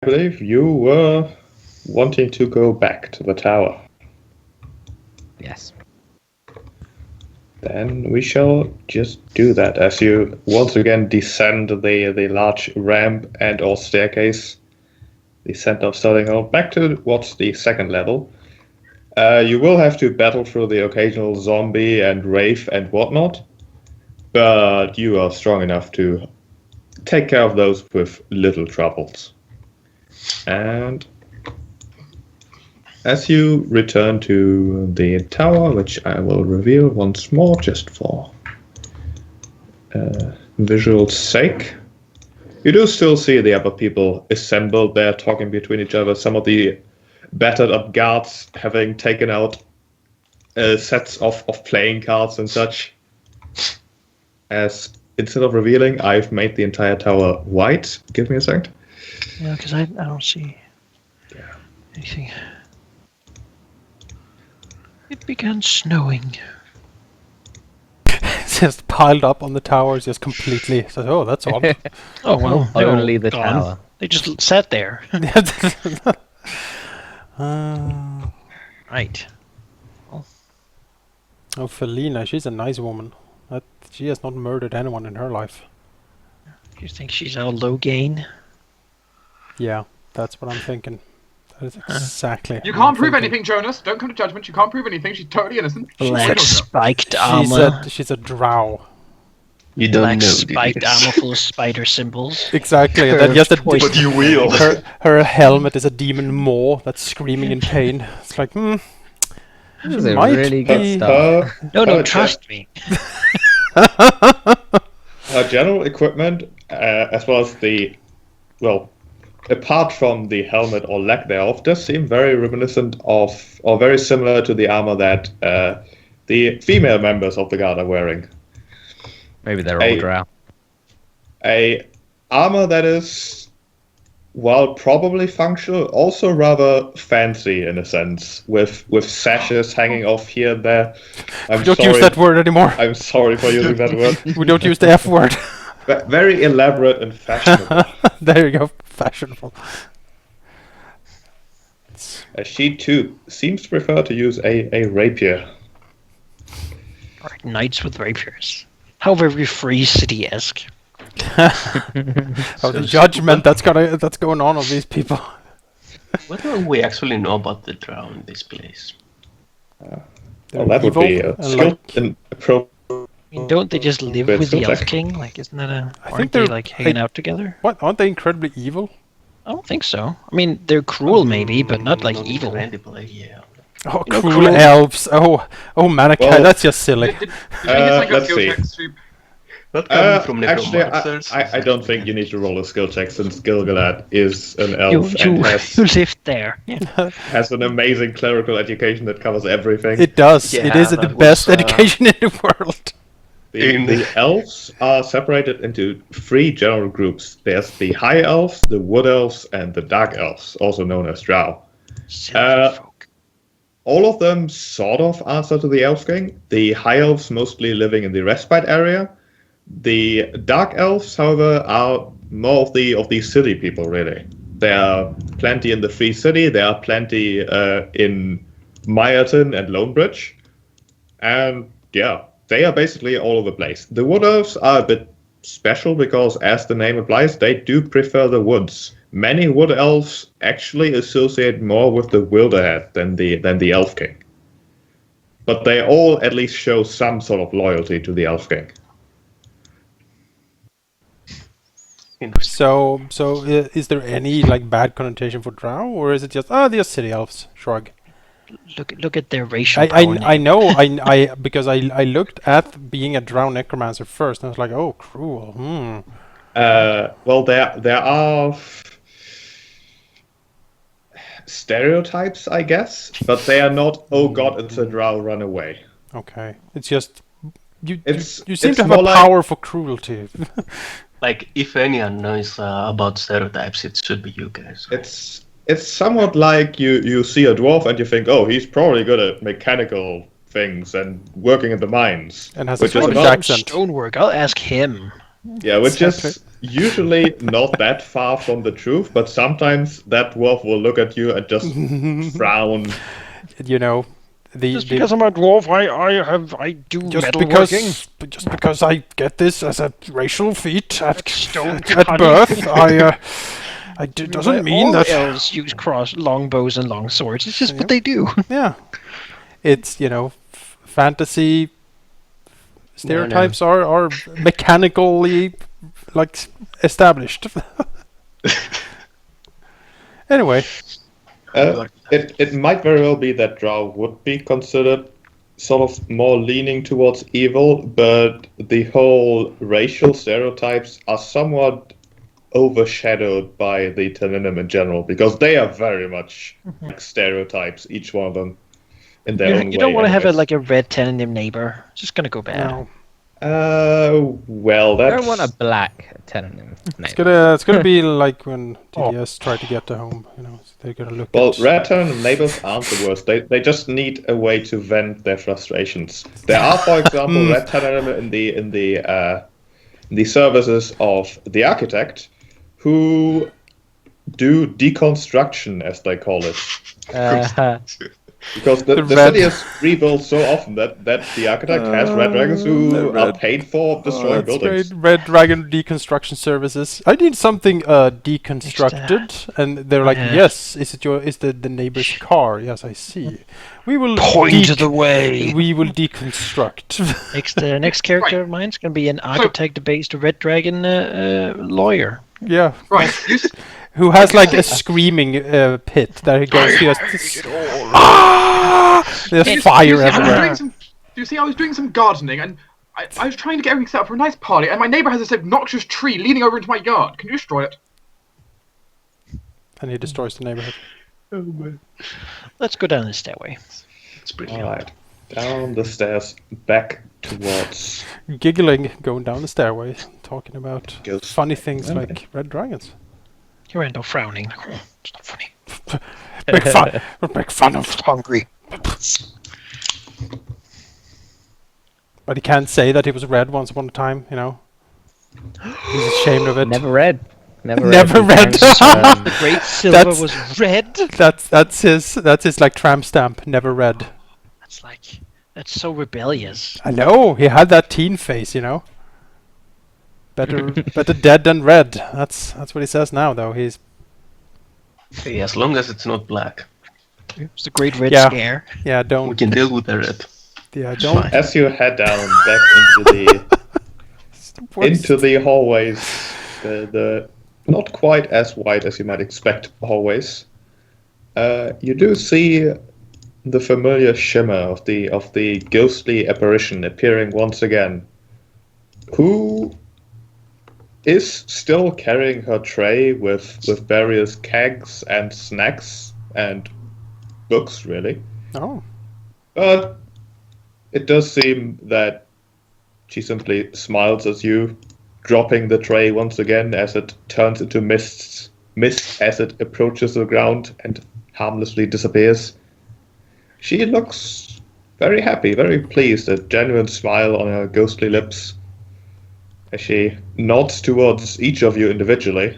believe you were wanting to go back to the tower. Yes. Then we shall just do that as you once again descend the large ramp and or staircase, the center of Starting Hall, back towards the second level. You will have to battle through the occasional zombie and wraith and whatnot, but you are strong enough to take care of those with little troubles. And as you return to the tower, which I will reveal once more just for visual sake, you do still see the other people assembled there talking between each other. Some of the battered up guards having taken out sets of playing cards and such. As instead of revealing, I've made the entire tower white. Give me a second. Yeah, because I don't see anything. It began snowing. It's just piled up on the towers, just completely. So, oh, that's odd. Oh well, they're Only all the gone. tower. They just sat there. Right. Oh, Felina, she's a nice woman. She has not murdered anyone in her life. You think she's all low gain? Yeah, that's what I'm thinking. That is exactly. You can't prove anything, Jonas. Don't come to judgment. You can't prove anything. She's totally innocent. Black spiked armor. She's a drow. You don't Black know. spiked armor full of spider symbols. Exactly, and then just But you will. her helmet is a demon maw that's screaming in pain. It's like, This is a might really good be- stuff. No, trust me. Her general equipment, as well as apart from the helmet or lack thereof, does seem very reminiscent of, or very similar to the armor that the female members of the guard are wearing. Maybe they're all drow. A armor that is, while probably functional, also rather fancy in a sense, with sashes hanging off here and there. we don't use that word anymore. I'm sorry for using that word. We don't use the F word. Very elaborate and fashionable. There you go, fashionable. She too seems to prefer to use a rapier. Alright, knights with rapiers. How very Free City-esque. The judgment that's going on these people. What do we actually know about the drow in this place? Well, that would evil be a and skill and I mean, don't they just live But with the still Elf tech. King? Like, isn't that a... I Aren't think they, they're- like, hanging out together? What, aren't they incredibly evil? I don't think so. I mean, they're cruel maybe, but not, like, evil. Incredibly, yeah. Oh, You know, cruel cruel- elves. Oh, Manaki, Well- that's just silly. Did we get like a let's skill see. check, Soup? Not coming from Actually, necromancers. I don't think you need to roll a skill check since Gil-Galad is an You, elf and you lived there. Yeah. has an amazing clerical education that covers everything. It does. Yeah, it is the that best was, education in the world. The elves are separated into three general groups. There's the high elves, the wood elves, and the dark elves, also known as drow. Silver folk. All of them sort of answer to the elf king. The high elves mostly living in the respite area. The dark elves, however, are more of the city people, really. There are plenty in the Free City. There are plenty in Myerton and Lonebridge. And yeah, they are basically all over the place. The wood elves are a bit special because, as the name implies, they do prefer the woods. Many wood elves actually associate more with the Wilderhead than the Elf King. But they all at least show some sort of loyalty to the Elf King. So is there any like bad connotation for drow, or is it just they're city elves? Shrug. Look at their racial I know I because I looked at being a drow necromancer first, and I was like, oh, cruel. Well, there are stereotypes, I guess, but they are not. Oh God, it's a drow, run away. Okay, it's just you seem it's to have more a like- power for cruelty. Like, if anyone knows about stereotypes, it should be you guys. It's somewhat like you see a dwarf and you think, oh, he's probably good at mechanical things and working in the mines. And has a which is Scottish not- accent. Stonework. I'll ask him. Yeah, which Exactly. is usually not that far from the truth, but sometimes that dwarf will look at you and just frown. You know, Just because I'm a dwarf, I do metalworking. just because I get this as a racial feat at Stone at cutting. birth, doesn't mean all that. elves use long bows and long swords. It's just what they do. Yeah, it's fantasy stereotypes are mechanically like established. Anyway, It might very well be that Drow would be considered sort of more leaning towards evil, but the whole racial stereotypes are somewhat overshadowed by the Tenenem in general, because they are very much like stereotypes, each one of them in their own way. You don't want to have anyways. a red Tenenim neighbor. It's just gonna go bad. no. Well, I that's... don't want a black tenement. It's gonna be like when TDS try to get to home. They're gonna look. Well, at... red Tenenem neighbors aren't the worst. They just need a way to vent their frustrations. There are, for example, red Tenenem in the services of the architect, who do deconstruction, as they call it. Because the city is rebuilt so often that the architect has red dragons who are paid for destroying buildings. Great. Red Dragon deconstruction services. I need something deconstructed, and they're like, yes. Is the neighbor's car? Yes, I see. We will Point the way. We will deconstruct. Next character of mine's gonna be an architect-based red dragon lawyer. Yeah. Right. Who has like a screaming pit that he goes. There's fire everywhere. Do you see? I was doing some gardening, and I was trying to get everything set up for a nice party, and my neighbour has this obnoxious tree leaning over into my yard. Can you destroy it? And he destroys the neighborhood. Let's go down the stairway. It's pretty Alright. Down the stairs, back towards... Giggling, going down the stairway, talking about Ghosts. funny things like red dragons. Hirandor frowning. Oh, it's not funny. Make fun of. Hungry. But he can't say that he was red once upon a time. He's ashamed of it. Never read. Never read. Great silver was red. That's his like tramp stamp. Never read. That's so rebellious. I know. He had that teen face. Better dead than red. That's what he says now, though. Hey, as long as it's not black, It's the great red scare. Yeah, we don't. can deal with the red. Yeah, don't. As you head down back into the hallways, the not quite as wide as you might expect hallways, you do see the familiar shimmer of the ghostly apparition appearing once again, who is still carrying her tray with various kegs and snacks and books, really. Oh. But it does seem that she simply smiles at you, dropping the tray once again as it turns into mist as it approaches the ground and harmlessly disappears. She looks very happy, very pleased, a genuine smile on her ghostly lips, as she nods towards each of you individually,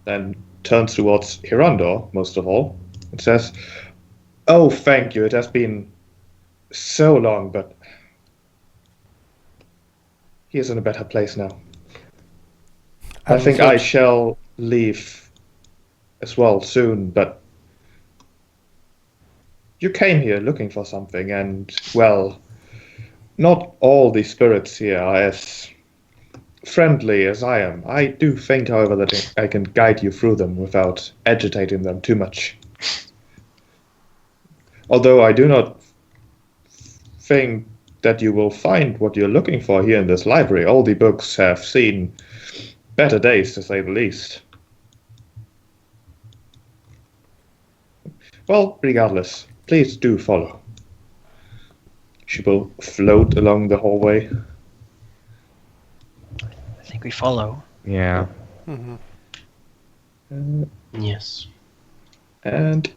then turns towards Hirandor, most of all, and says, "Oh, thank you, it has been so long, but he is in a better place now. I think I shall leave as well soon, but you came here looking for something, and, well, not all the spirits here are as friendly as I am. I do think, however, that I can guide you through them without agitating them too much. Although I do not think that you will find what you're looking for here in this library. All the books have seen better days, to say the least. Well, regardless, please do follow." She will float along the hallway. I think we follow. Yeah. Yes. And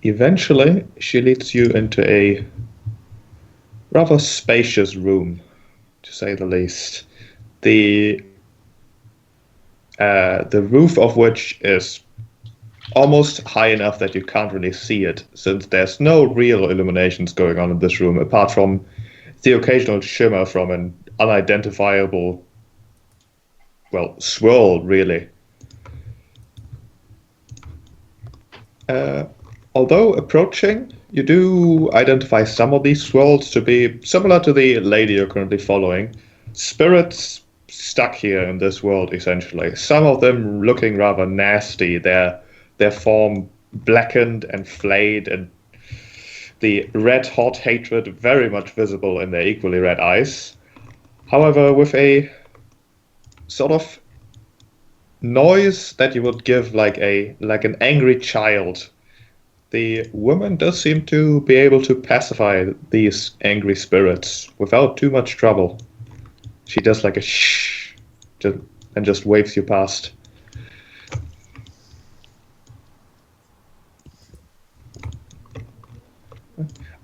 eventually she leads you into a rather spacious room, to say the least. the roof of which is almost high enough that you can't really see it, since there's no real illuminations going on in this room, apart from the occasional shimmer from an unidentifiable, swirl, really. Although approaching, you do identify some of these swirls to be similar to the lady you're currently following. Spirits stuck here in this world, essentially. Some of them looking rather nasty. Their form blackened and flayed, and the red-hot hatred very much visible in their equally red eyes. However, with a sort of noise that you would give like an angry child, the woman does seem to be able to pacify these angry spirits without too much trouble. She does like a shh, and just waves you past.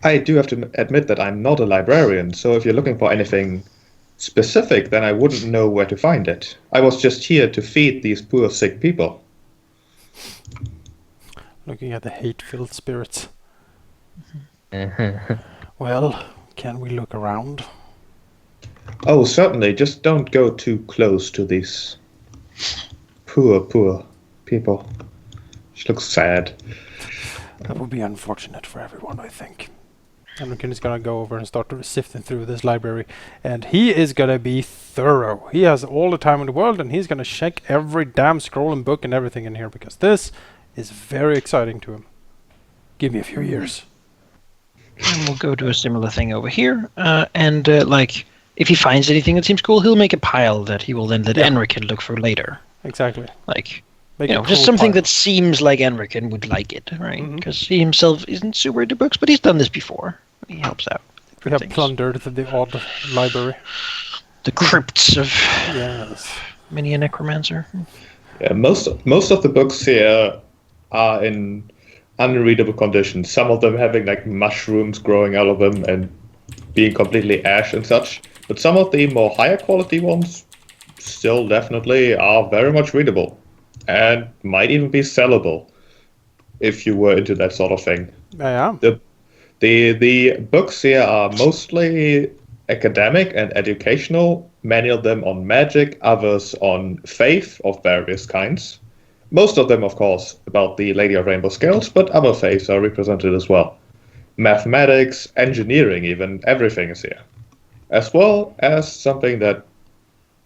I do have to admit that I'm not a librarian, so if you're looking for anything specific, then I wouldn't know where to find it. I was just here to feed these poor sick people. Looking at the hate-filled spirits. Well, can we look around? Oh, certainly. Just don't go too close to these poor people. She looks sad. That would be unfortunate for everyone, I think. Anrakyn is gonna go over and start sifting through this library, and he is gonna be thorough. He has all the time in the world, and he's gonna check every damn scroll and book and everything in here, because this is very exciting to him. Give me a few years. And we'll go do a similar thing over here, and if he finds anything that seems cool, he'll make a pile that he will then let Anrakyn look for later. Exactly. Just something that seems like Anrakyn would like it, right? Because he himself isn't super into books, but he's done this before. He helps out. We have plundered the odd library. The crypts of yes. many a necromancer. Yeah, most of the books here are in unreadable condition. Some of them having like mushrooms growing out of them and being completely ash and such. But some of the more higher quality ones still definitely are very much readable. And might even be sellable if you were into that sort of thing. I am. The books here are mostly academic and educational, many of them on magic, others on faith of various kinds. Most of them, of course, about the Lady of Rainbow Scales, but other faiths are represented as well. Mathematics, engineering even, everything is here. As well as something that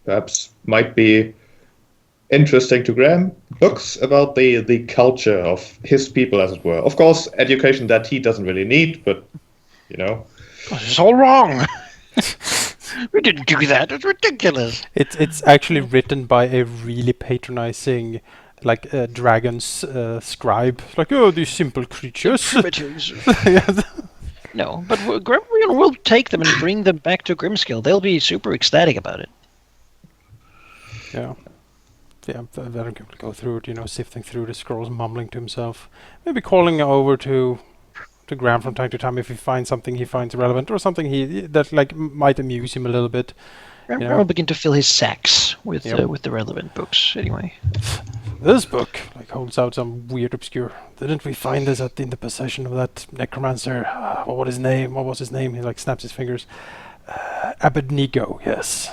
perhaps might be interesting to Graham, books about the culture of his people, as it were. Of course, education that he doesn't really need, but, you know. It's all wrong. We didn't do that. It's ridiculous. It's actually written by a really patronizing, dragon's scribe. Like, oh, these simple creatures. No, but we'll take them and bring them back to Grimskill. They'll be super ecstatic about it. Yeah. Yeah, let him go through it, sifting through the scrolls, mumbling to himself. Maybe calling over to Graham from time to time if he finds something he finds relevant or something that might amuse him a little bit. Graham will begin to fill his sacks with the relevant books. Anyway, this book holds out some weird, obscure. Didn't we find this in the possession of that necromancer? What was his name? He snaps his fingers. Abednego. Yes.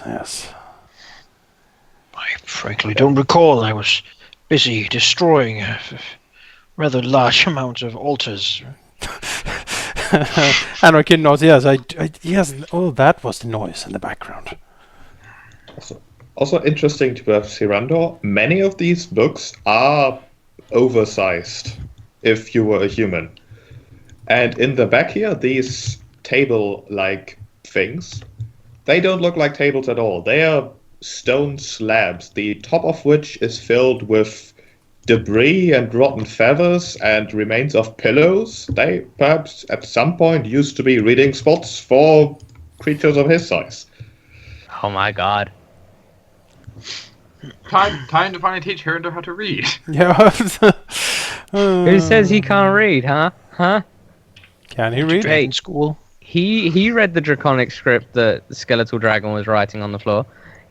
I frankly don't recall. I was busy destroying a rather large amount of altars. Anrakyn nods. Yes. Oh, that was the noise in the background. Also interesting to perhaps Hirandor, many of these books are oversized if you were a human. And in the back here, these table-like things, they don't look like tables at all. They are stone slabs, the top of which is filled with debris and rotten feathers and remains of pillows. They perhaps at some point used to be reading spots for creatures of his size. Oh my god. Time to finally teach Hirandor how to read. Yeah. Who says he can't read, huh? Can he read? In school. He read the draconic script that the skeletal dragon was writing on the floor.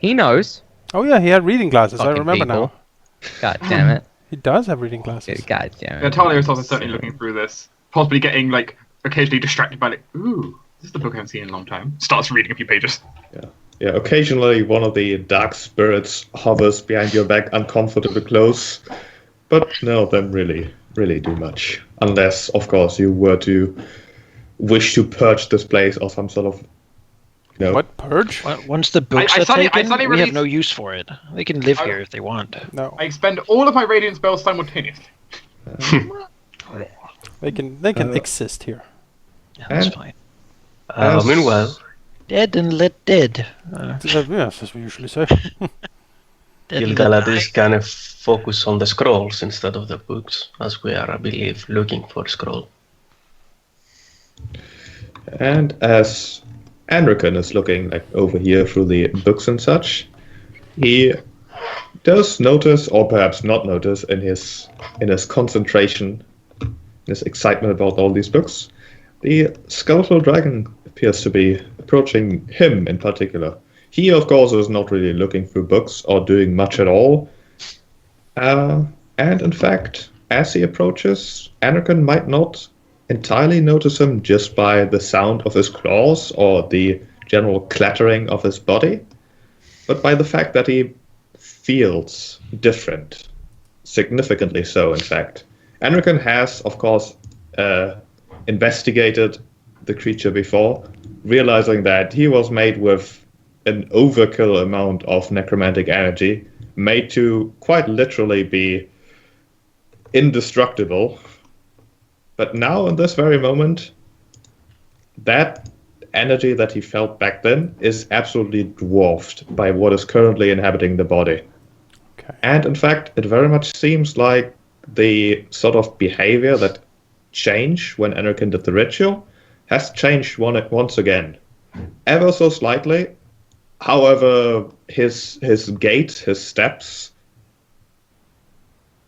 He knows. Oh yeah, he had reading glasses. I Fucking remember people. now. God damn it. He does have reading glasses. God damn it. Yeah, Talia is also certainly looking through this, possibly getting like occasionally distracted by like, ooh, this is the book I haven't seen in a long time. Starts reading a few pages. Yeah, occasionally one of the dark spirits hovers behind your back uncomfortably close, but none of them really do much. Unless, of course, you were to wish to purge this place or some sort of, What, purge? Once the books I are suddenly taken, we release- have no use for it. They can live here if they want. No, I expend all of my radiant spells simultaneously. they can exist here. Yeah, that's And- fine. Meanwhile, Dead and let dead. Yes, as we usually say. Dead and let Gil-Galad die. is kind of focused on the scrolls instead of the books, as we are, I believe, looking for scroll. And as Anrakyn is looking like over here through the books and such, he does notice, or perhaps not notice, in his concentration, his excitement about all these books, the skeletal dragon appears to be approaching him in particular. He, of course, is not really looking through books or doing much at all. And in fact, as he approaches, Anrakyn might not entirely notice him just by the sound of his claws or the general clattering of his body, but by the fact that he feels different, significantly so, in fact. Anrakyn has, of course, investigated the creature before, realizing that he was made with an overkill amount of necromantic energy, made to quite literally be indestructible. But now, in this very moment, that energy that he felt back then is absolutely dwarfed by what is currently inhabiting the body. Okay. And in fact, it very much seems like the sort of behavior that changed when Anrakyn did the ritual has changed once again. Ever so slightly. However, his gait, his steps,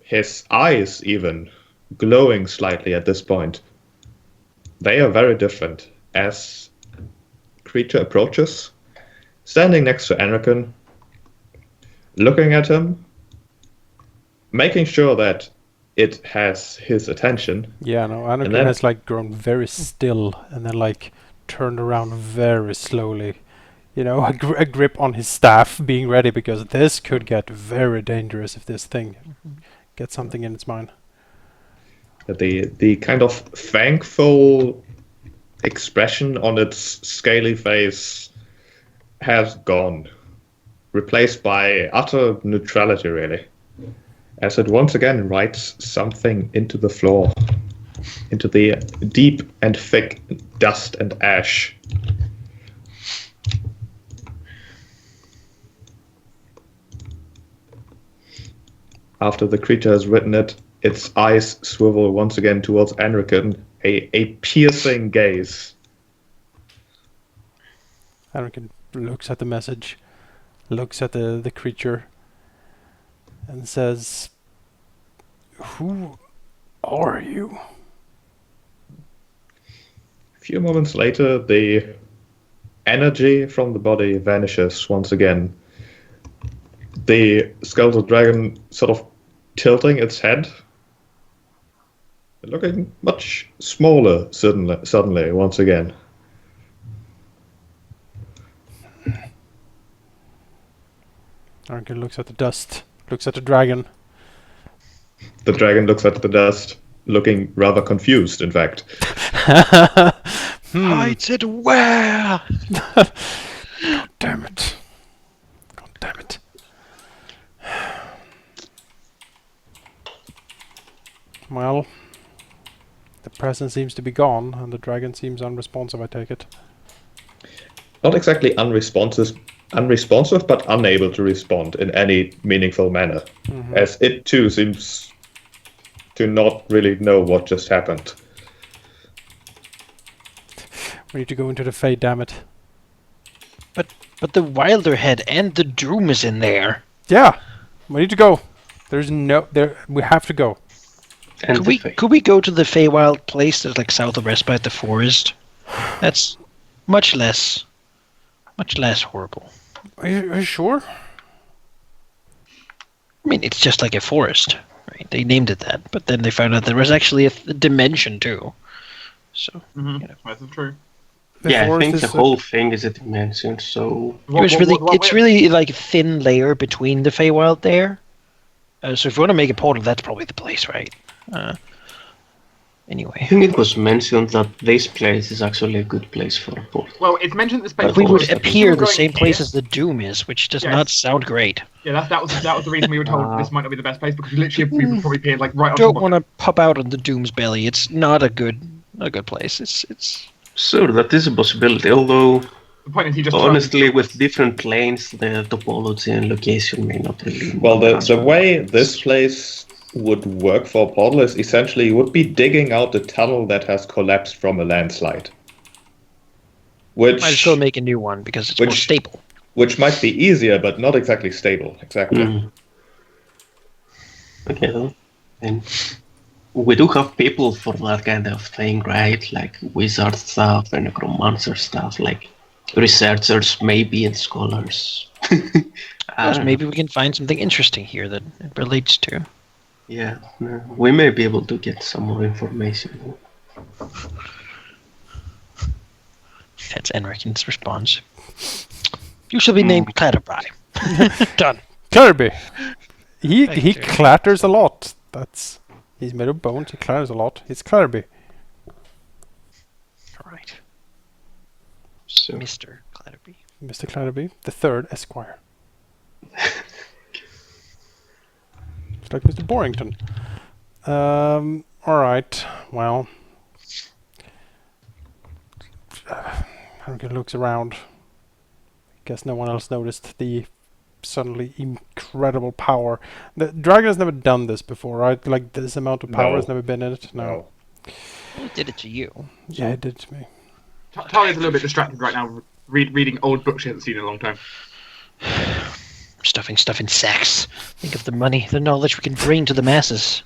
his eyes even, glowing slightly at this point. They are very different. As creature approaches, standing next to Anrakyn, looking at him, making sure that it has his attention. Yeah, no, Anrakyn then- has like grown very still and then like turned around very slowly. You know, a grip on his staff, being ready, because this could get very dangerous if this thing gets something in its mind. The kind of thankful expression on its scaly face has gone, replaced by utter neutrality, really, as it once again writes something into the floor, into the deep and thick dust and ash. After the creature has written it, its eyes swivel once again towards Anrakyn, a piercing gaze. Anrakyn looks at the message, looks at the creature, and says, "Who are you?" A few moments later, the energy from the body vanishes once again. The skeletal dragon sort of tilting its head, looking much smaller suddenly once again. Anrakyn looks at the dust, looks at the dragon. The dragon looks at the dust, looking rather confused, in fact. Hides it where? Damn it. God damn it. Well, the presence seems to be gone, and the dragon seems unresponsive, I take it. Not exactly unresponsive, but unable to respond in any meaningful manner, as it too seems to not really know what just happened. We need to go into the Fey, damn it. But the Wilder head and the Droom is in there. Yeah! We need to go. There's no... we have to go. And Could we go to the Feywild place that's like south of Respite, the forest? That's much less horrible. Are you sure? I mean, it's just like a forest, right? They named it that, but then they found out there was actually a dimension too. So, That's true. The I forest think is the whole thing is a dimension, so... it's really like a thin layer between the Feywild there. So if you want to make a portal, that's probably the place, right? I Anyway. think it was mentioned that this place is actually a good place for a portal. Well, it's mentioned that this place. But We would course, appear the going same place here. as the Doom is, which does Yes. not sound great. Yeah, that was the reason we were told this might not be the best place because we would probably appear like right on top Don't of want to pop out on the Doom's belly. It's not a good place. It's Sure, that is a possibility, although The point is, he just honestly, with different planes, the topology and location may not really... Well, the way this place would work for a portal is essentially you would be digging out a tunnel that has collapsed from a landslide. Which might as well make a new one because it's more stable. Which might be easier, but not exactly stable. Exactly. Okay, then. And we do have people for that kind of thing, right? Like wizard stuff and necromancer stuff, like researchers maybe and scholars. Maybe we can find something interesting here that it relates to. Yeah, we may be able to get some more information. That's Anrakyn's response. You shall be named Clatterby. Done. Clatterby. He Thank you. clatters a lot. He's made of bones. He clatters a lot. It's Clatterby. All right. So, Mr. Clatterby. Mr. Clatterby, the third Esquire. It's like Mr. Borrington. Alright, well. Anrakyn looks around. Guess no one else noticed the suddenly incredible power. The dragon has never done this before, right? Like this amount of power has never been in it. No. Who did it to you? Yeah, it did to me. Talia's a little bit distracted right now, reading old books she hasn't seen in a long time. Stuffing stuff in sacks. Think of the money, the knowledge we can bring to the masses.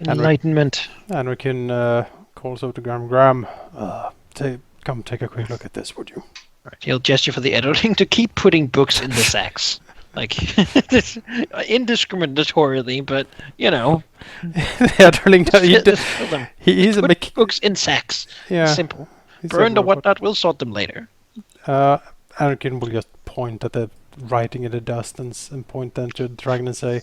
Enlightenment. Anrakyn calls out to Graham. Come take a quick look at this, would you? Right, he'll gesture for the editing to keep putting books in the sacks. Like, indiscriminatorily, but, you know. He's a Put books in sacks. Yeah. Simple. Burned or whatnot, we'll sort them later. Anrakyn will just point at the writing in the dust and point then to the dragon and say,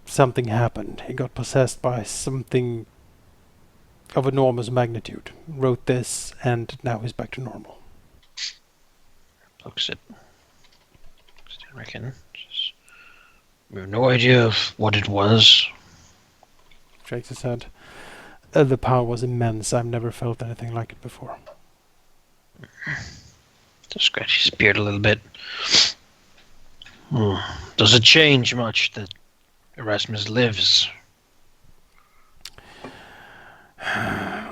something happened. He got possessed by something of enormous magnitude. Wrote this, and now he's back to normal. Looks at Anrakyn. We have no idea of what it was. Shakes his head. The power was immense. I've never felt anything like it before. Just scratch his beard a little bit. Does it change much that Erasmus lives? I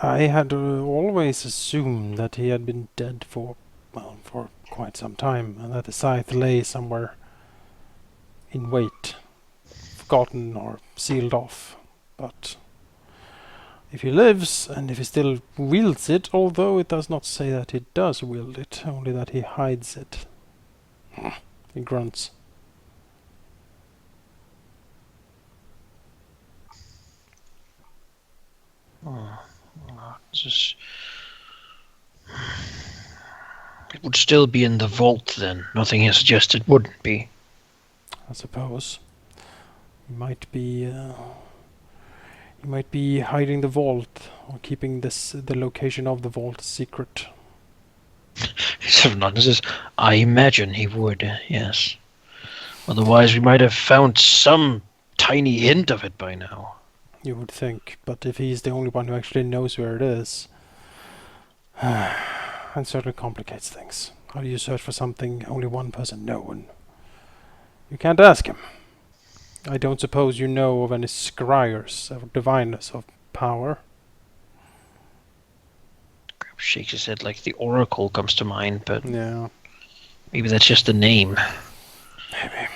had always assumed that he had been dead for quite some time, and that the scythe lay somewhere in wait, forgotten or sealed off. But if he lives, and if he still wields it, although it does not say that he does wield it, only that he hides it. He grunts. It would still be in the vault then. Nothing has suggested it wouldn't be. I suppose. He might be hiding the vault, or keeping the location of the vault secret. I imagine he would, yes. Otherwise we might have found some tiny hint of it by now. You would think, but if he's the only one who actually knows where it is, it certainly complicates things. How do you search for something only one person knows? You can't ask him. I don't suppose you know of any scryers or diviners of power. Graham shakes his head like the Oracle comes to mind, but Yeah, maybe that's just the name. maybe.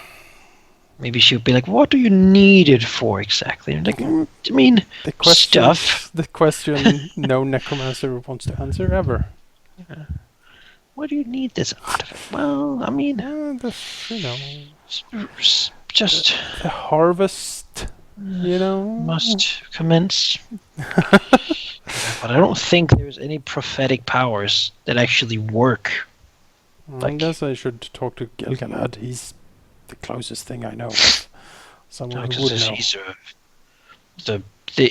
Maybe she would be like, what do you need it for exactly? And like, I mean, stuff. The question no necromancer wants to answer ever. Why do you need this artifact? Well, I mean, just the harvest, must commence. But I don't think there's any prophetic powers that actually work. I guess I should talk to Gil-Galad. He's the closest thing I know of. Someone who would know. He's the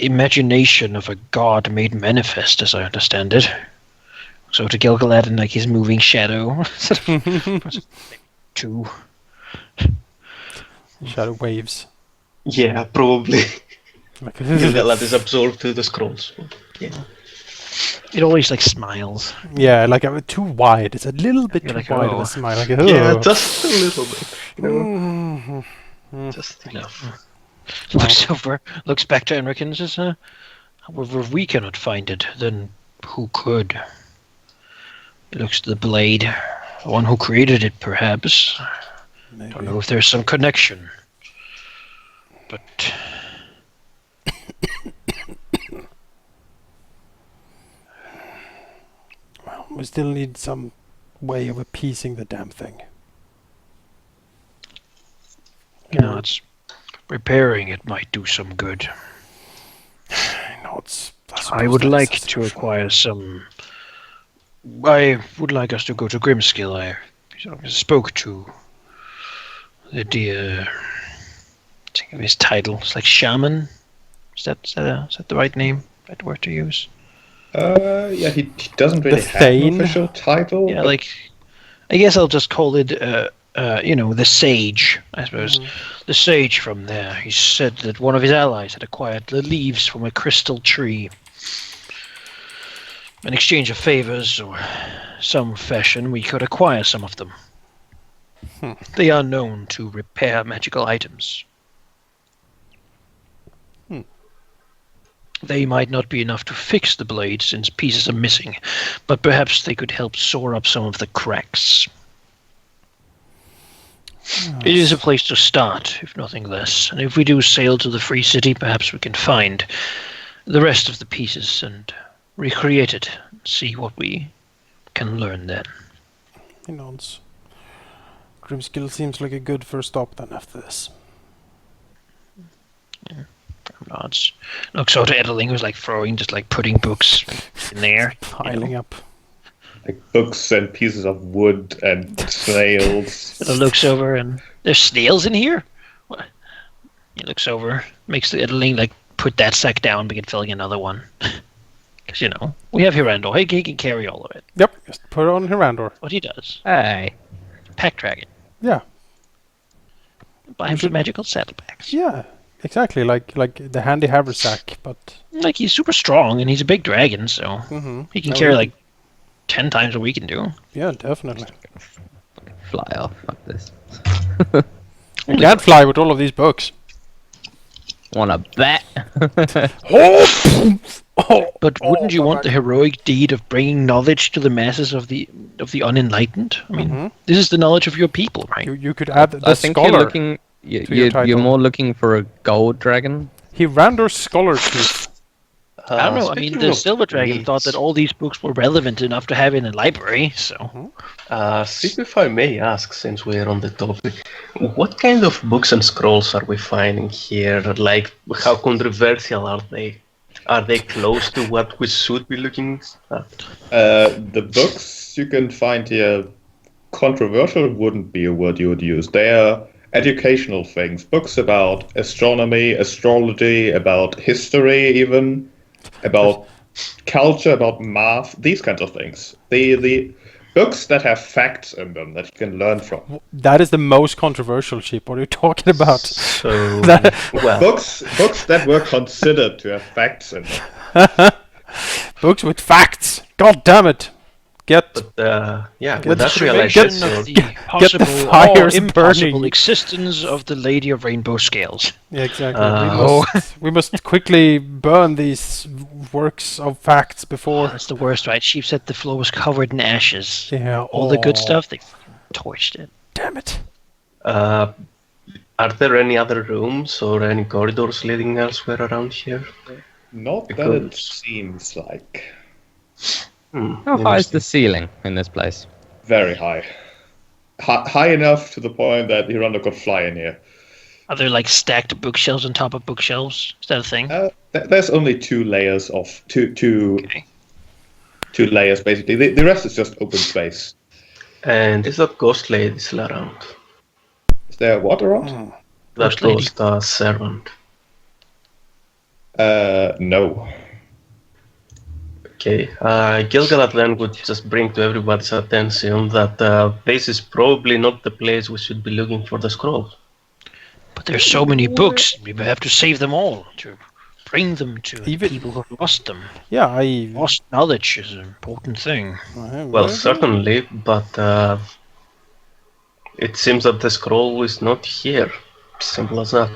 imagination of a god made manifest, as I understand it. So to Gil-Galad and like his moving shadow. 2 shadow waves. Yeah, probably. Like Gil-Galad is absorbed to the scrolls. Yeah. It always like smiles. Yeah, like too wide. It's a little bit You're too like, wide of oh. a smile. Like, Yeah, just a little bit. Just enough. Looks over, looks back to Anrakyn and says, however, if we cannot find it, then who could? He looks to the blade. The one who created it, perhaps. Maybe. Don't know if there's some connection. But Well, we still need some way of appeasing the damn thing. it's repairing it might do some good. I would like to acquire some. I would like us to go to Grimskill. I spoke to the dear. Think of his title. It's like shaman. Is that the right name? Right word to use? Yeah, he doesn't really have Thane? an official title. Yeah, like I guess I'll just call it. The sage. I suppose the sage from there. He said that one of his allies had acquired the leaves from a crystal tree. In exchange of favors or some fashion, we could acquire some of them. They are known to repair magical items. They might not be enough to fix the blade since pieces are missing, but perhaps they could help shore up some of the cracks. It is a place to start, if nothing less, and if we do sail to the Free City, perhaps we can find the rest of the pieces and recreate it, see what we can learn then. He nods. Grimskill seems like a good first stop then after this. Nods. Looks over to Edeling, who's like putting books in there. Piling up. Like books and pieces of wood and snails. Looks over and there's snails in here? What? He looks over, makes the Edeling like put that sack down, begin filling another one. Because, we have Hirandor. He can carry all of it. Yep, just put it on Hirandor. What he does. Hey. Pack dragon. Yeah. Buy him some magical saddlebags. Yeah, exactly. Like the handy haversack, but Like, he's super strong, and he's a big dragon, so he can carry, like, 10 times what we can do. yeah, definitely. Fly off like this. You can't fly with all of these books. Wanna bet? But wouldn't you want the heroic deed of bringing knowledge to the masses of the unenlightened? I mean, this is the knowledge of your people, right? You could add the I think scholar. you're looking. to your You're title. more looking for a gold dragon. Hirandor Scholar Tooth. I don't know. I mean, the Silver Dragon thought that all these books were relevant enough to have in a library, so... If I may ask, since we're on the topic, what kind of books and scrolls are we finding here? Like, how controversial are they? Are they close to what we should be looking at? The books you can find here, controversial wouldn't be a word you would use. They are educational things. Books about astronomy, astrology, about history even, about culture, about math, these kinds of things. The books that have facts in them that you can learn from. That is the most controversial ship. What are you talking about? So, Books that were considered to have facts in them. Books with facts. God damn it! Get with that Observation realization, of the possible or fires impossible burning. existence of the Lady of Rainbow Scales. yeah, exactly. We must quickly burn these works of facts before. That's the worst, right? She said the floor was covered in ashes. Yeah, All the good stuff, they torched it. Damn it! are there any other rooms or any corridors leading elsewhere around here? Not that it seems like. How high is the ceiling in this place? Very high. High enough to the point that Hirandor could fly in here. Are there like stacked bookshelves on top of bookshelves? Is that a thing? There's only two layers of two Okay. two layers basically. The rest is just open space. And is that ghost lady still around? Is there what around? That Ghost lady. ghost servant. No. Okay, Gil-Galad then would just bring to everybody's attention that this is probably not the place we should be looking for the scroll. But there's so many books. We have to save them all to bring them to Even- people who have lost them. Yeah, I. Lost knowledge is an important thing. Well, certainly, but it seems that the scroll is not here. Simple as that.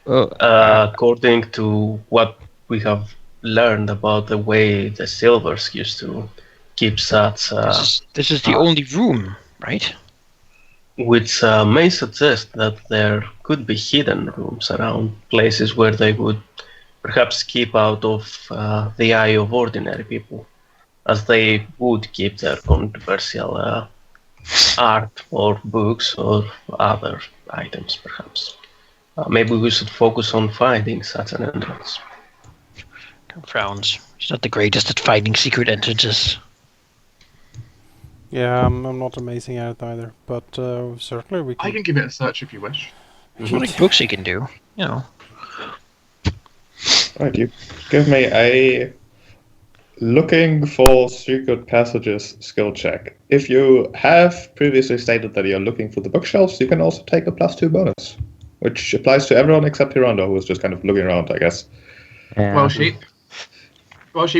According to what we have learned about the way the Silvers used to keep such, This is the only room, right? which may suggest that there could be hidden rooms around, places where they would perhaps keep out of the eye of ordinary people, as they would keep their controversial art or books or other items, perhaps. Maybe we should focus on finding such an entrance. Frowns. He's not the greatest at finding secret entrances. Yeah, I'm not amazing at it either, but certainly we can. I can give it a search if you wish. There's only books he can do, you know. Right, you give me a looking for secret passages skill check. If you have previously stated that you're looking for the bookshelves, you can also take a +2 bonus, which applies to everyone except Hirandor, who was just kind of looking around, I guess. Yeah. Well, sheep.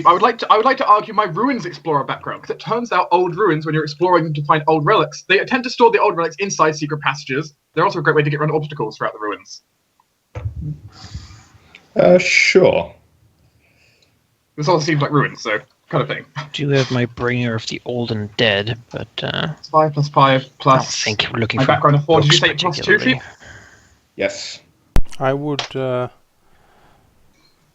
I would like to argue my ruins explorer background, because it turns out old ruins, when you're exploring to find old relics, they tend to store the old relics inside secret passages. They're also a great way to get around obstacles throughout the ruins. Sure. This also seems like ruins, so kind of thing. I do have my bringer of the old and dead, but It's 5 + 5 I don't plus think we're looking my for background of 4. Did you books say +2, particularly. sheep? Yes. I would. Oh,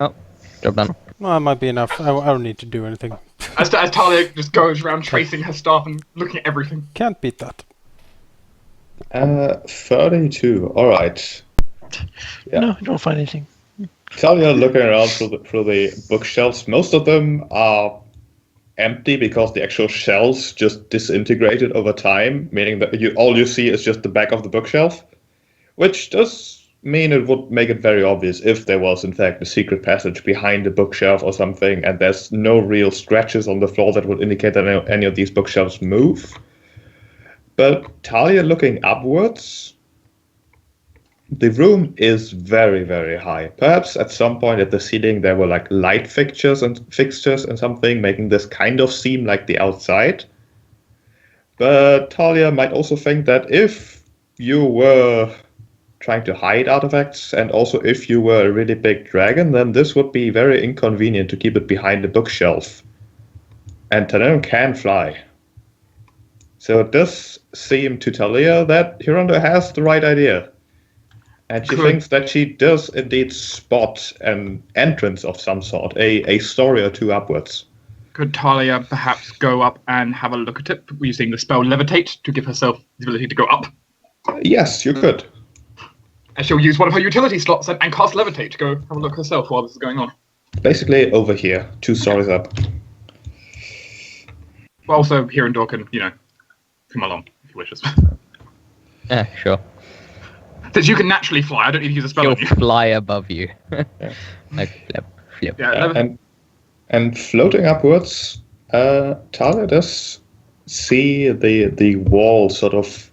job done. Well, that might be enough. I don't need to do anything. As Talia just goes around tracing her staff and looking at everything. Can't beat that. 32. All right. Yeah. No, I don't find anything. Talia looking around through the bookshelves. Most of them are empty because the actual shelves just disintegrated over time, meaning that all you see is just the back of the bookshelf, which does mean it would make it very obvious if there was in fact a secret passage behind the bookshelf or something, and there's no real scratches on the floor that would indicate that any of these bookshelves move. But Talia looking upwards, the room is very, very high. Perhaps at some point at the ceiling there were like light fixtures and something, making this kind of seem like the outside. But Talia might also think that if you were trying to hide artifacts, and also if you were a really big dragon, then this would be very inconvenient to keep it behind the bookshelf. And Talia can fly. So it does seem to Talia that Hirandor has the right idea. And she thinks that she does indeed spot an entrance of some sort, a story or two upwards. Could Talia perhaps go up and have a look at it using the spell Levitate to give herself the ability to go up? Yes, you could. And she'll use one of her utility slots and cast Levitate to go have a look herself while this is going on. Basically over here, 2 stories up. But also, Hirandor can, come along if he wishes. Yeah, sure. Since you can naturally fly, I don't need to use a spell He'll on you. fly above you. Like flip, flip. Yeah, And floating upwards, Talia does see the wall sort of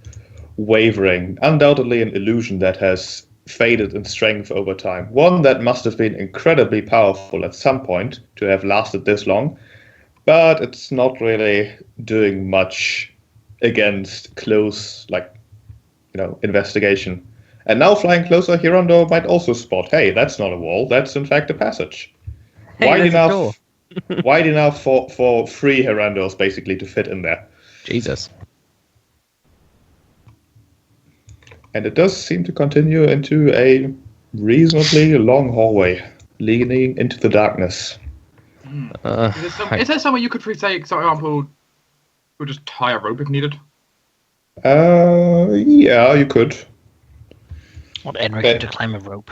wavering. Undoubtedly an illusion that has faded in strength over time. One that must have been incredibly powerful at some point to have lasted this long, but it's not really doing much against close, investigation. And now flying closer, Hirandor might also spot, hey, that's not a wall, that's in fact a passage. Hey, Wide enough for 3 Hirandors basically to fit in there. Jesus. And it does seem to continue into a reasonably long hallway, leading into the darkness. is there somewhere you could say, for example, We'll just tie a rope if needed. Yeah, you could. Want Anrakyn to climb a rope.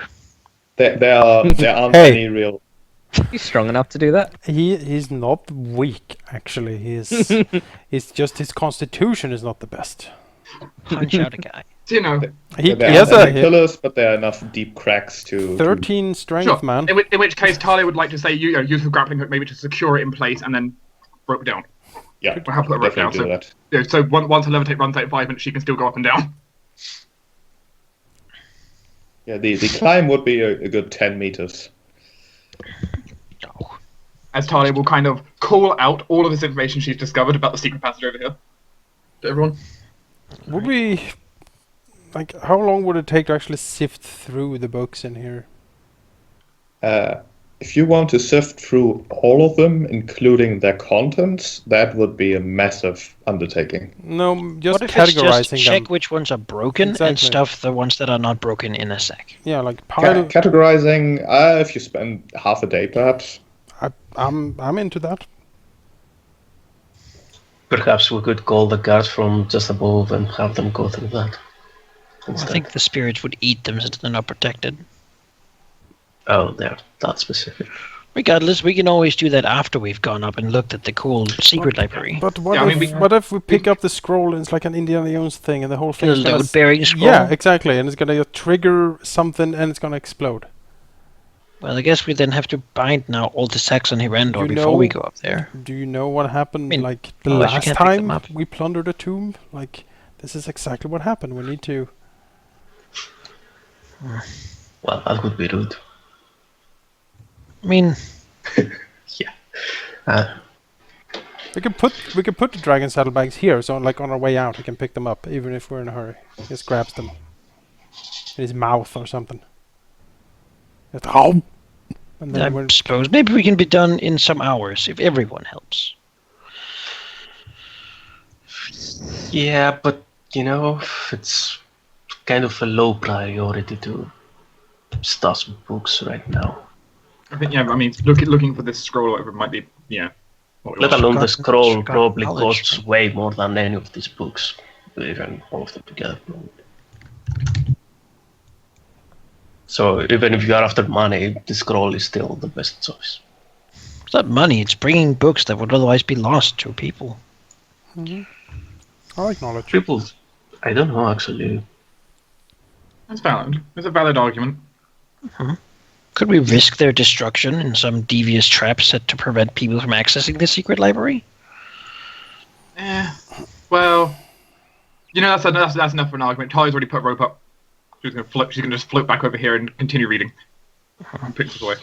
There aren't Hey. any real. He's strong enough to do that. He's not weak, actually. He's just his constitution is not the best. Punch out a guy. So, you know, He There has aren't any a pillars, but there are enough deep cracks to. 13 strength, sure. man. In which case, Talia would like to say, use her grappling hook maybe to secure it in place and then rope down. Yeah, Or help put a rope down. definitely do that. Yeah, so once her levitate runs out 5 minutes, she can still go up and down. Yeah, the climb would be a good 10 meters. Oh. As Talia will kind of call out all of this information she's discovered about the secret passage over here to everyone. Would we... Like, how long would it take to actually sift through the books in here? If you want to sift through all of them, including their contents, that would be a massive undertaking. No, just What if it's categorizing just check them. which ones are broken and Exactly. stuff the ones that are not broken in a sack? Yeah, like pile... Categorizing, if you spend half a day, perhaps. I'm into that. Perhaps we could call the guards from just above and have them go through that. I instead. think the spirits would eat them since they're not protected. Oh, they're that specific. Regardless, we can always do that after we've gone up and looked at the cool secret library. But what, Yeah, I if, mean, what if we pick up the scroll and it's like an Indiana Jones thing and the whole thing The is gonna load-bearing scroll? Yeah, exactly, and it's gonna trigger something and it's gonna explode. Well, I guess we then have to bind now all the sacks on Hirandor You before know- we go up there. Do you know what happened I mean, like the otherwise you last can't pick them time up. we plundered a tomb? Like, this is exactly what happened. We need to... Well, that would be rude. I mean, Yeah. Uh, We can put the dragon saddlebags here, so like on our way out we can pick them up, even if we're in a hurry. Just grabs them. In his mouth or something. Just, and then I we're... suppose maybe we can be done in some hours if everyone helps. yeah, but you know, it's kind of a low priority to stuff books right now. I think, yeah, I mean, looking for this scroll or whatever might be, yeah. what we Let want. alone the Forgotten- scroll forgotten probably knowledge. costs way more than any of these books, even all of them together. So even if you are after money, the scroll is still the best choice. It's not money, it's bringing books that would otherwise be lost to people. I acknowledge. People, I don't know actually. That's valid. It's a valid argument. Could we risk their destruction in some devious trap set to prevent people from accessing the secret library? Well, you know, that's enough for an argument. Talia's already put a rope up. She's gonna just float back over here and continue reading. And pick this away.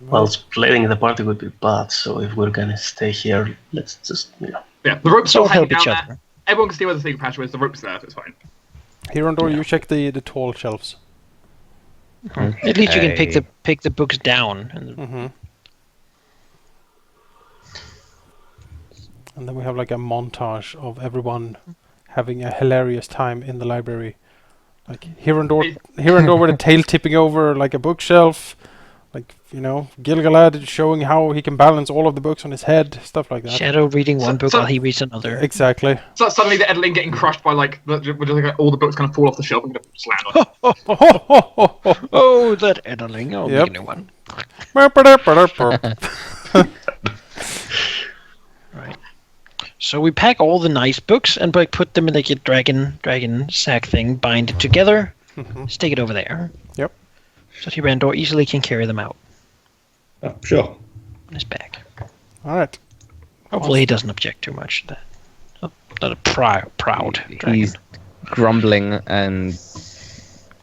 Well, splitting the party would be bad, so if we're gonna stay here, let's just, you know. Yeah, the rope's Let's still all hanging help down each there. other. Everyone can see where the secret passage is. The rope's there, so it's fine. Hirandor, you check the tall shelves. At least you can pick the books down. And And then we have like a montage of everyone having a hilarious time in the library. Like Hirandor with a tail tipping over like a bookshelf. Like, you know, Gil-Galad showing how he can balance all of the books on his head, stuff like that. Shadow reading one book so- while he reads another. Exactly. So suddenly the Edeling getting crushed by like all the books kind of fall off the shelf and get slammed on. Oh, that Edeling. Oh, Yep. make a new one. Right. So we pack all the nice books and like put them in like a dragon sack thing, bind it together, stick it over there. Yep. So Hirandor easily can carry them out Oh, sure. on his back. All right. Hopefully he doesn't object too much to that. Not a proud dragon. He's grumbling and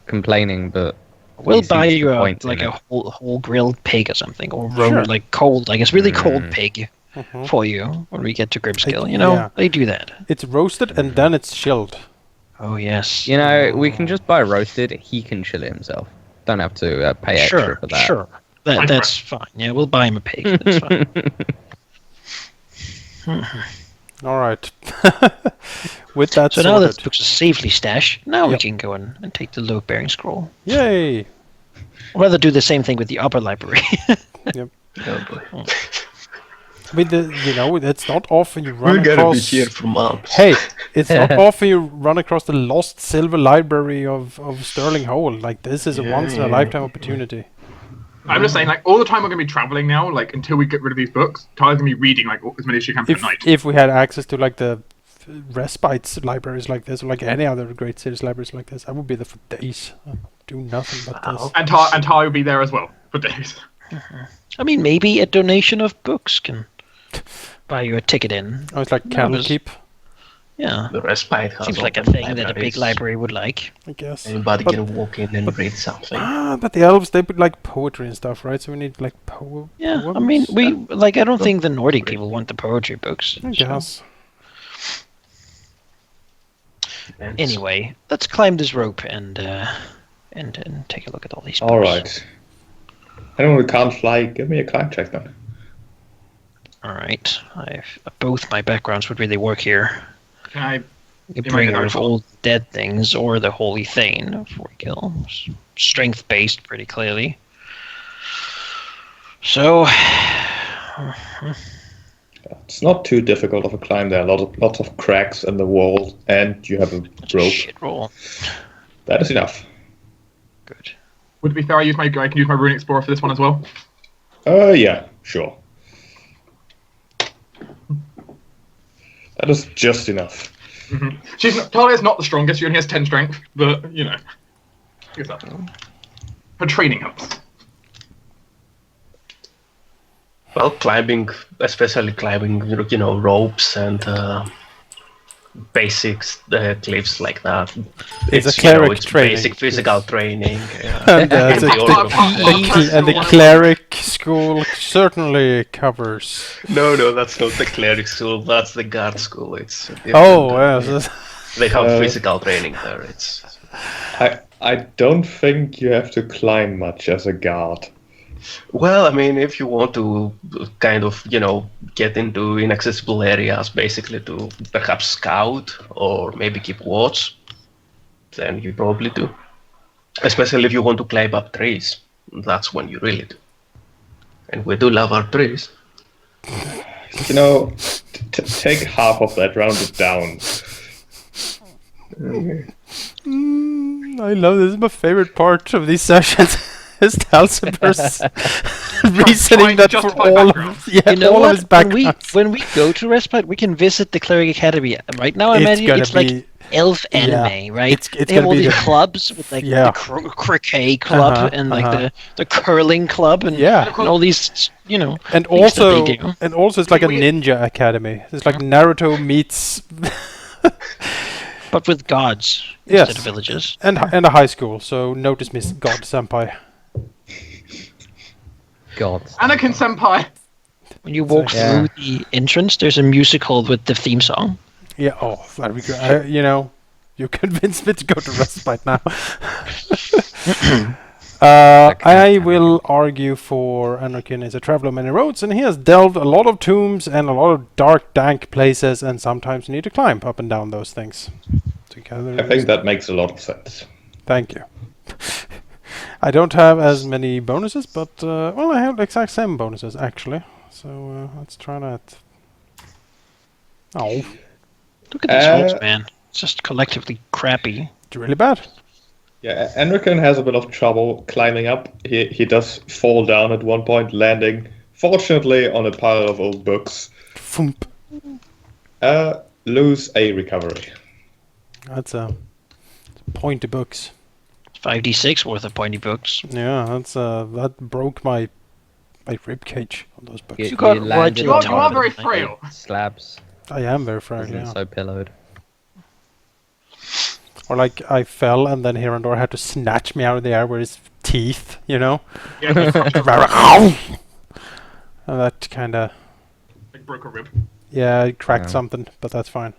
complaining, but We'll he buy sees you the a, point in like a it. whole grilled pig or something, or Sure. like cold, like it's really cold pig for you when we get to Grimskill. You know, yeah. they do that. It's roasted and then it's chilled. Oh yes. You know, we can just buy roasted. He can chill it himself. Don't have to pay extra Sure, for that. sure. That's fine. Yeah, we'll buy him a pig. That's fine. All right. With that So now that the sorted. books are safely stashed, now we Yep. can go in and take the load-bearing scroll. Yay! Or rather, do the same thing with the upper library. Oh boy. With the, it's not often you run We're gonna be across. here for months. Hey, it's not often you run across the lost silver library of Sterling Hole. Like, this is a once in a lifetime opportunity. I'm just saying, like, all the time we're going to be traveling now, like, until we get rid of these books, Talia's going to be reading, like, as many as she can per night. If we had access to, like, the respite libraries like this, or like any other great cities libraries like this, I would be there for days. I'd do nothing but this. And Talia will be there as well, for days. I mean, maybe a donation of books can buy you a ticket in. Oh, it's like Candlekeep, Yeah. The respite has Seems like a open thing that a big libraries. library would like. I guess. Anybody But- can walk in and read something. But the elves, they put like poetry and stuff, right? So we need like Yeah, poems. I mean, I don't think the Nordic people want the poetry books. I guess. Depends. Anyway, let's climb this rope and take a look at all these books. All right. Anyone who can't fly, give me a climb check then. All right. Both my backgrounds would really work here. Can I... The You might get bringer of that. all dead things, or the holy thane for kill. Strength based, pretty clearly. So, It's not too difficult of a climb. There are lots of cracks in the wall, and you have a rope. shit roll. That is enough. Good. Would it be fair I can use my Rune Explorer for this one as well? Yeah, sure. That is just enough. Talia's not the strongest, she only has 10 strength, but, I guess that. Her training helps. Well, climbing, especially climbing, ropes and basics, cliffs like that. It's a cleric training. Basic physical training. And, And the cleric school certainly covers. No, that's not the cleric school. That's the guard school. It's different. Yes. They have physical training there. It's I don't think you have to climb much as a guard. well, I mean, if you want to kind of get into inaccessible areas, basically to perhaps scout or maybe keep watch, then you probably do. Especially if you want to climb up trees, that's when you really do. And we do love our trees. Take half of that, round it down. I love this. Is my favorite part of these sessions. Is Talsiber's reasoning Trying to that for justify all background. of all of his backgrounds. When we go to Respite, we can visit the Cleric Academy. Right now, I imagine gonna it's like be- elf anime, right? It's They have gonna all be these the- clubs with like Yeah. the croquet club and like the curling club and, Yeah. and all these, And things also, that they do. it's like a We- ninja academy. It's like Naruto meets But with gods Yes. instead of villages. and a high school. So notice me, God Senpai. God. Anrakyn Senpai! When you walk Yeah. through the entrance, there's a music hall with the theme song. Yeah. Oh, that'd be great. You convinced me to go to Respite now. I will argue for Anrakyn is a traveler of many roads, and he has delved a lot of tombs and a lot of dark, dank places, and sometimes need to climb up and down those things. Together, I think that makes a lot of sense. Thank you. I don't have as many bonuses, but I have the exact same bonuses actually. So let's try that. Oh, Look at these rolls, man. It's just collectively crappy. it's really bad. Yeah, Anrakyn has a bit of trouble climbing up. He does fall down at one point, landing, fortunately, on a pile of old books. Thump. Lose a recovery. That's pointy books. 5d6 worth of pointy books. Yeah, that broke my rib cage on those books. You got landed Roger on You are very the frail. slabs. I am very fragile. Isn't Yeah. so pillowed. Or like I fell and then Hirandor had to snatch me out of the air with his teeth, Yeah, and that kind of like broke a rib. it cracked Yeah. something, but that's fine.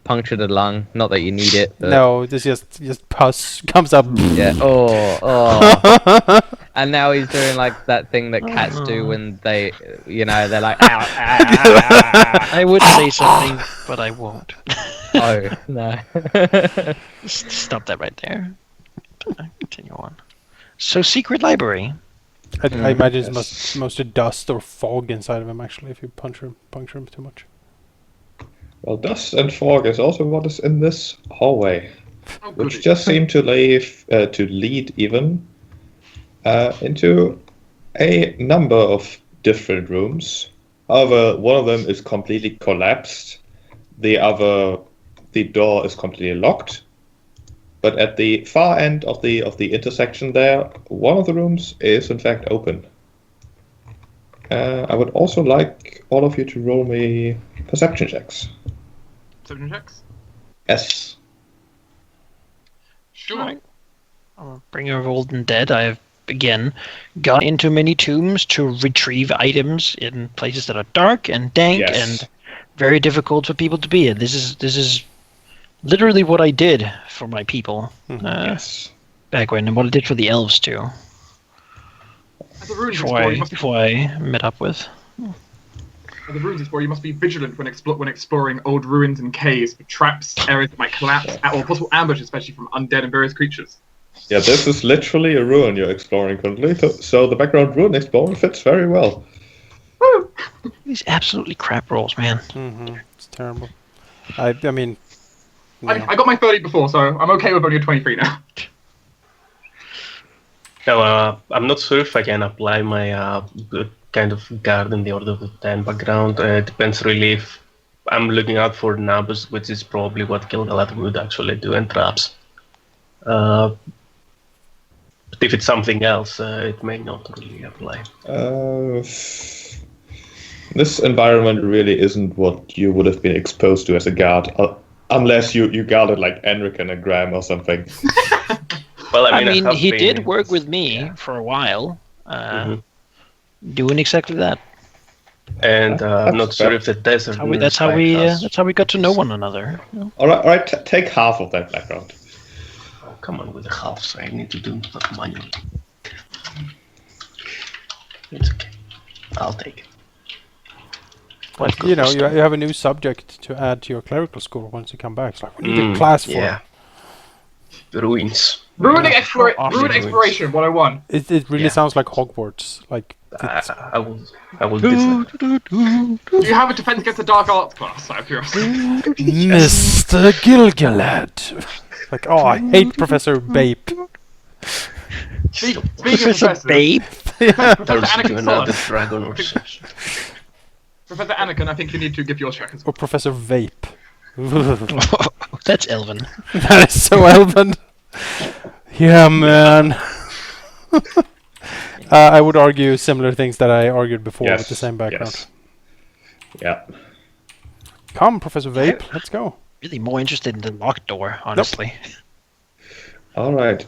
Punctured a lung. Not that you need it. But No, this just pus comes up. Yeah. Oh. And now he's doing like that thing that cats do when they're like, ow, ow, ow. I would say something, but I won't. Oh, no. Stop that right there. Continue on. So, secret library. I imagine it's mostly dust or fog inside of him, actually, if you puncture him too much. Well, dust and fog is also what is in this hallway, Oh, which goody. just seem to lead even into a number of different rooms. However, one of them is completely collapsed. The door is completely locked. But at the far end of the intersection there, one of the rooms is in fact open. I would also like all of you to roll me perception checks. Perception checks? Yes. Sure. Right. I'm a bringer of old and dead. I have, again, gone into many tombs to retrieve items in places that are dark and dank Yes. and very difficult for people to be in. This is literally what I did for my people Yes. back when, and what I did for the elves too. As a runes explorer, Before I met up with. As a runes explorer, you must be vigilant when exploring old ruins and caves for traps, areas that might collapse, or possible ambushes, especially from undead and various creatures. Yeah, this is literally a ruin you're exploring currently, so the background ruin explorer fits very well. Woo! These absolutely crap rolls, man. It's terrible. I mean, I got my 30 before, so I'm okay with only a 23 now. Now, I'm not sure if I can apply my kind of guard in the Order of the Ten background. It depends really if I'm looking out for numbers, which is probably what Gil-Galad would actually do, and traps. But if it's something else, it may not really apply. This environment really isn't what you would have been exposed to as a guard, unless you guarded like Anrakyn and Graham or something. Well, I mean, have he been- did work with me for a while, doing exactly that. And I'm not That's sure fair. if the desert. That's how we got to know one another. All right, take half of that background. Oh, come on with the halves. I need to do that manually. It's okay. I'll take it. What you know, you have a new subject to add to your clerical score once you come back. It's like, we need a class for yeah. Ruins. Ruin Awesome. exploration 101. it. It really Yeah. sounds like Hogwarts. Like, it's, I will do Do you have a defense against the dark arts class, out of curiosity? Mr. Gil-Galad. Like, oh, I hate Professor Bape. Speaking of Professor professors, Babe. Professor Turns into Anrakyn another Solace. dragon or something. Professor Anrakyn, I think you need to give your check as well. Or Professor Vape. That's Elven. That is so elven. Yeah, man. I would argue similar things that I argued before with the same background. Yes. Yeah. Come, Professor Vape, let's go. Really more interested in the locked door, honestly. All right.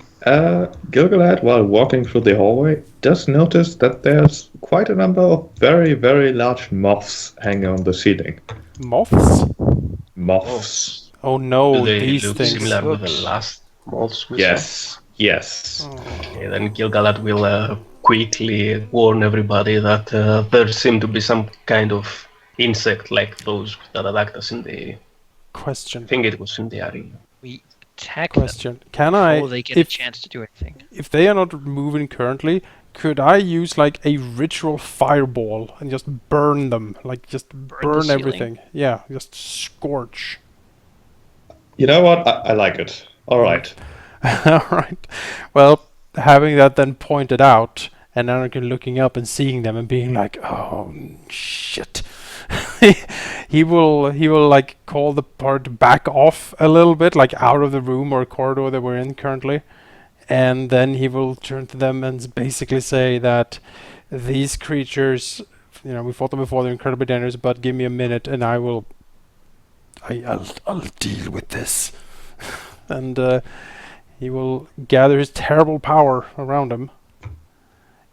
Gil-Galad, while walking through the hallway, does notice that there's quite a number of very, very large moths hanging on the ceiling. Moths? Moths. Oh no, Do they these look things. similar with the last moths we saw? Yes. Yes. Okay, then Gil-Galad will quickly warn everybody that there seem to be some kind of insect like those that attacked us in the... I Question. think it was in the arena. We tackle them Question. Can I, before they get a if chance to do anything. if they are not moving currently, could I use like a ritual fireball and just burn them? Like just the burn ceiling? everything. Yeah, just scorch. You know what? I like it. All right. Alright. Well, having that then pointed out, and Anrakyn looking up and seeing them and being like, oh shit. he will like call the party back off a little bit, like out of the room or corridor that we're in currently. And then he will turn to them and basically say that these creatures, you know, we fought them before, they're incredibly dangerous, but give me a minute and I'll deal with this. And he will gather his terrible power around him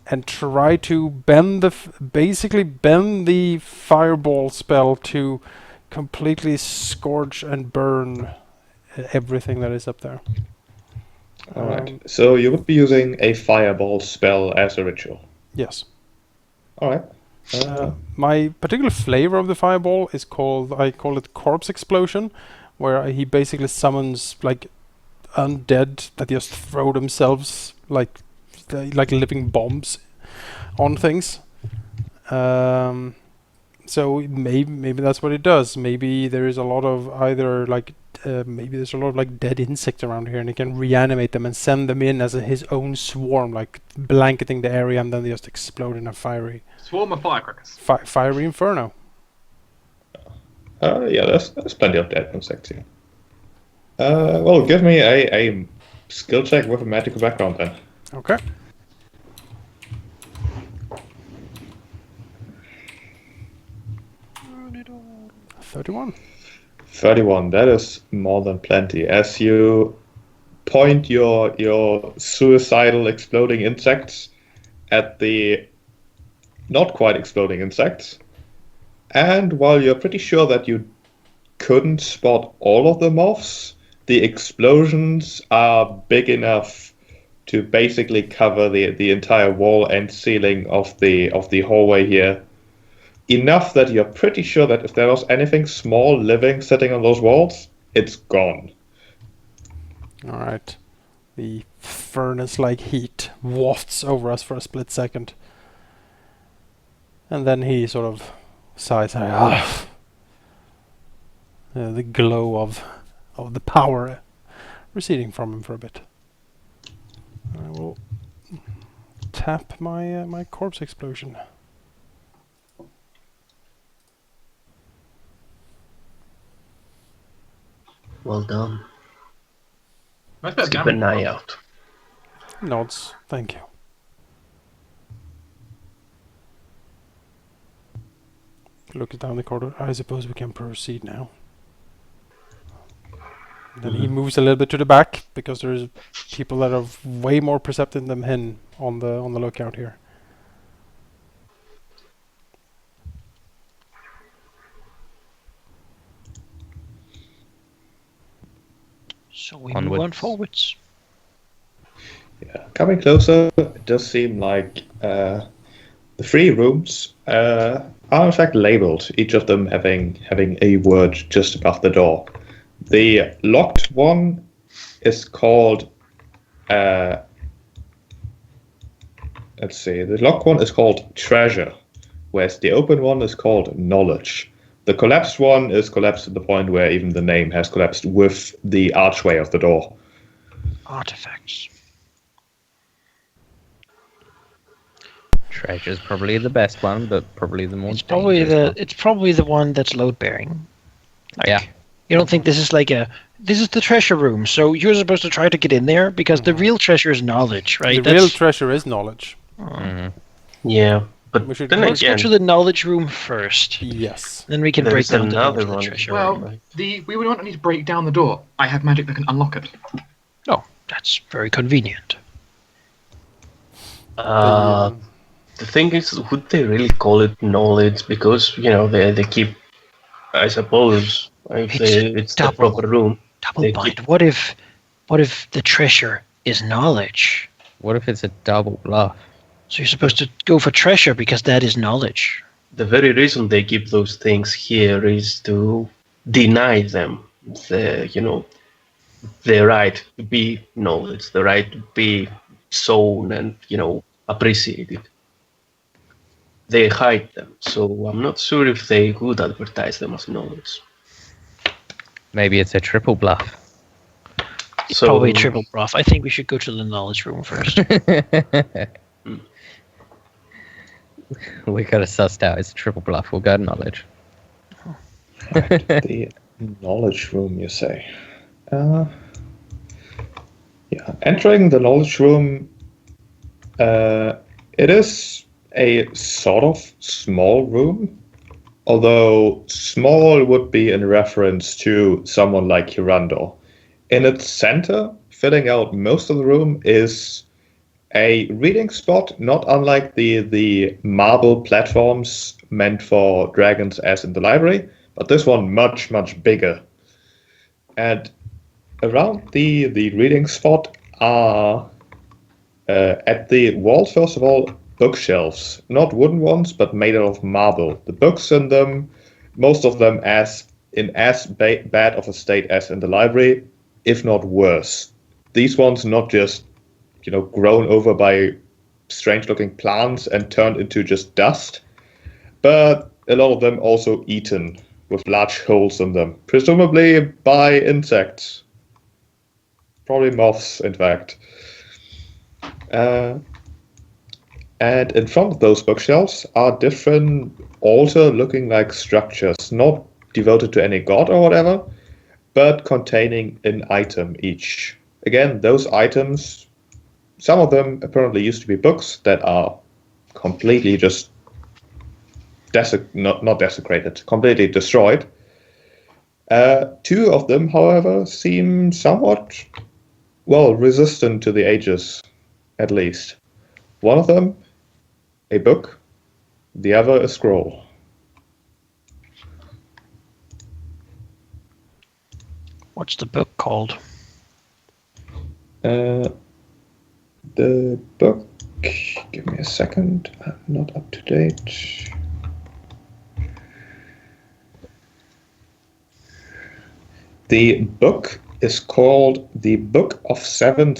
and try to basically bend the fireball spell to completely scorch and burn everything that is up there. All right. So you would be using a fireball spell as a ritual. Yes. All right. My particular flavor of the fireball is I call it corpse explosion, where he basically summons like undead that just throw themselves like living bombs on things. So maybe that's what it does. Maybe there is a lot of maybe there's a lot of like dead insects around here, and he can reanimate them and send them in as his own swarm, like blanketing the area, and then they just explode in a fiery Swarm of firecrackers. fiery inferno. Yeah, there's plenty of dead insects here. Well, give me a skill check with a magical background then. Okay. $31. 31, that is more than plenty. As you point your suicidal exploding insects at the not quite exploding insects, and while you're pretty sure that you couldn't spot all of the moths, the explosions are big enough to basically cover the entire wall and ceiling of the hallway here. Enough that you're pretty sure that if there was anything small living sitting on those walls, it's gone. Alright. The furnace-like heat wafts over us for a split second. And then he sort of sighs. The glow of the power receding from him for a bit. I will tap my corpse explosion. Well done. Nice bit of Keep an damage. eye out. Nods. Thank you. Looks down the corridor. I suppose we can proceed now. Then he moves a little bit to the back because there's people that are way more perceptive than him on the lookout here. So we move Onwards. on forwards. Yeah, coming closer, it does seem like the 3 rooms are in fact labeled, each of them having a word just above the door. The locked one is called let's see, the locked one is called treasure, whereas the open one is called knowledge. The collapsed one is collapsed to the point where even the name has collapsed with the archway of the door. Artifacts. Treasure's probably the best one, but probably the more It's probably dangerous one. it's probably the one that's load bearing. Like, Yeah. You don't think this is this is the treasure room, so you're supposed to try to get in there because the real treasure is knowledge, right? The real treasure is knowledge. Yeah, but We should then Let's go again, to the knowledge room first. Yes. Then we can there break is down the door another to the one. treasure Well, room. Right. we would not need to break down the door. I have magic that can unlock it. Oh, that's very convenient. The thing is, would they really call it knowledge? Because, they keep, I suppose, if it's the double. proper room. Double They bind. What if the treasure is knowledge? What if it's a double bluff? So you're supposed to go for treasure because that is knowledge. The very reason they keep those things here is to deny them the right to be knowledge, the right to be shown and, appreciated. They hide them, so I'm not sure if they would advertise them as knowledge. Maybe it's a triple bluff. It's So- probably triple bluff. I think we should go to the knowledge room first. We gotta suss out. It's a triple bluff. We'll go to knowledge. The knowledge room, you say? Yeah. Entering the knowledge room, it is a sort of small room, although small would be in reference to someone like Hirandor. In its center, filling out most of the room, is a reading spot, not unlike the marble platforms meant for dragons as in the library, but this one much, much bigger. And around the reading spot are, at the walls, first of all, bookshelves. Not wooden ones, but made out of marble. The books in them, most of them as bad of a state as in the library, if not worse. These ones not just, grown over by strange-looking plants and turned into just dust. But a lot of them also eaten, with large holes in them, presumably by insects. Probably moths, in fact. And in front of those bookshelves are different altar-looking like structures, not devoted to any god or whatever, but containing an item each. Again, those items, some of them apparently used to be books that are completely just not desecrated, completely destroyed. Two of them, however, seem somewhat, well, resistant to the ages, at least. One of them, a book, the other a scroll. What's the book called? The book, give me a second, I'm not up to date. The book is called The Book of Seven